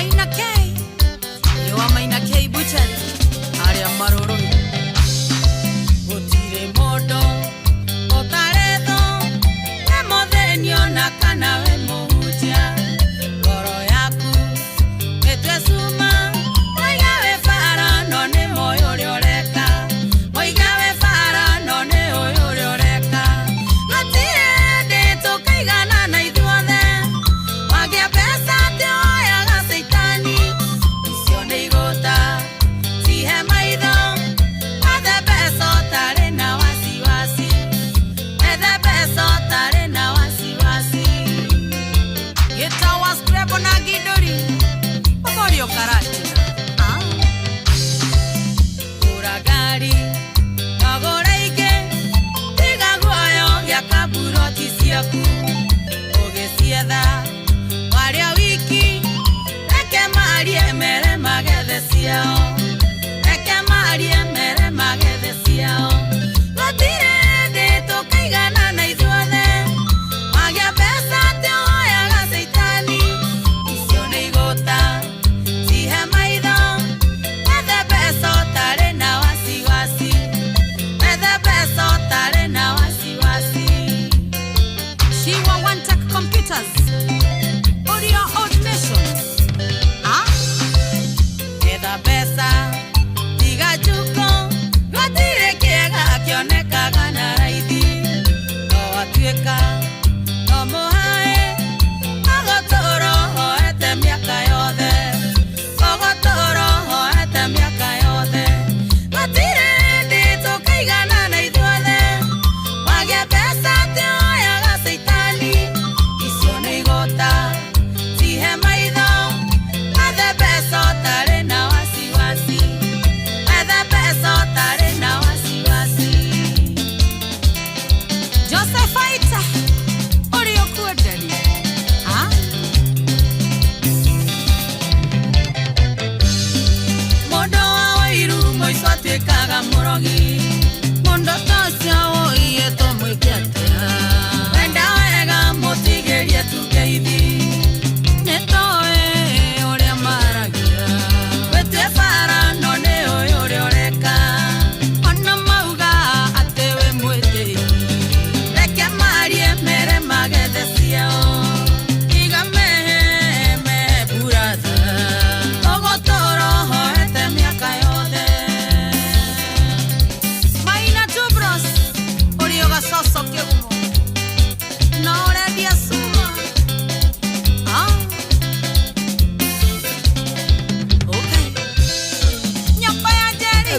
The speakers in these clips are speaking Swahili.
Maina K, you are Maina K Butchery, Aria Maroro, Butire Modo, Otaredo, Emodenio Nakana Moja, Goroyaku, Etesuma, Oigave Fara, None Moyoreka, Oigave Fara, None Oyoreka, Matire de Tokaigana Naiduane, Magia Pesa.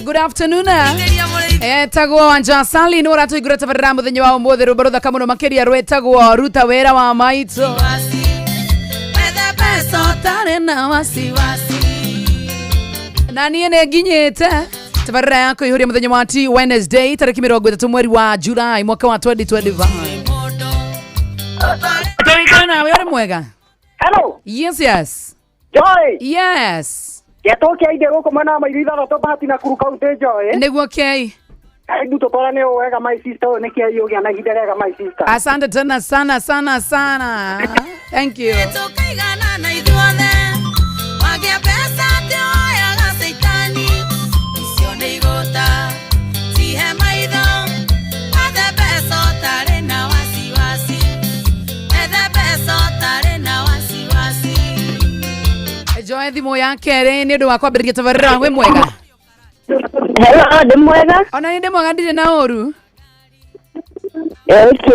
Good afternoon. Etagwo Wanja Sali nora tuigura tabarira muthenya wa umuthe rubarutha kamuno makiria rwetagwo ruta wera wa maito. Na niĩ nĩ nginyĩte tabarira yako ihuria muthenya wa Wednesday tariki 30 mweri wa July mwaka wa 2025. Toikana wewe mwega. Hello. Yes. Joy. Yes. Getoke ide goko mana maitha no bahati na kuru kaunti Joy. Niguo kei. Ndu totwarane wega my sister ne kia yogia na hiderega my sister. Asante tena sana sana sana. Thank you. Tokaigana na ithuothe. Wagia pesa tioya gaseitani. Isione igota. Sihe maitho. Athe pesa tare na wasiwasi. Athe pesa tare na wasiwasi. Joy thimo yake ri ni ndu wa kwambiriria tabarira we mwega. Hello, ndi mwega. Ona ndi mwega ndire na oru.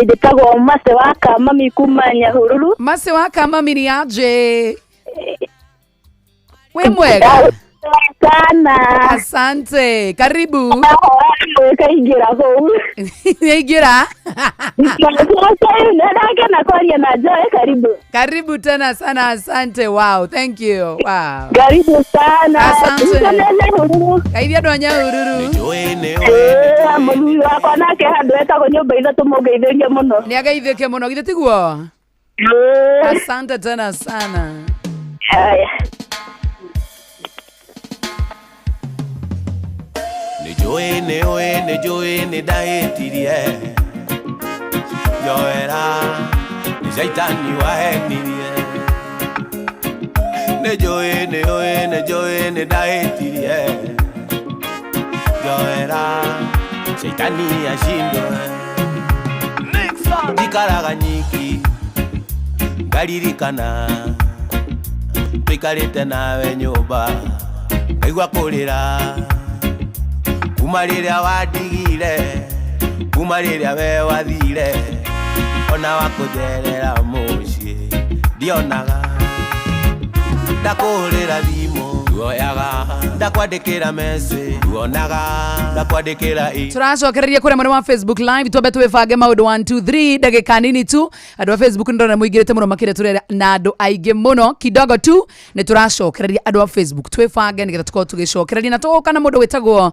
Nditagwo Mase wa Kamami kuma Nyahururu. Mase wa Kamami ni aje? We mwega. Sana. Asante. Karibu. Kaingira ho. Ingira. Na kwaria na Joy karibu. Karibu tena sana asante. Wow, thank you. Wow. Karibu sana. Asante. Kaithia ndo Nyahururu. Amuri wakwa nake handu etagwo nyumba ithatu mugeithĩrie muno. Ni ageithĩke muno githĩ tiguo? Asante tena sana. Haya. Ni joy ni daetirie. Yoera ni shaitani waenirie. Nejoe ndahetirie Joera Shaitani ashindwe Ndikaraga nyiki Ngaririkana Twikarite nawe nyumba Ngaigua kurira Kuma riria wandigire Kuma riria we wathire Ona wakujerera mucii ndionaga ndakurira thimu duoyaga ndakwandikira message duonaga ndakwandikira turacokereria kuri mwena wa Facebook live twambe twibange maundu 1 2 3 ndagika nini tu andu a Facebook ndona muigirite muno makire turera na andu aige muno kidogo tu ni turacokereria andu a Facebook twibange nigetha tukorwo tugicokereria na tugoka na mundu witagwo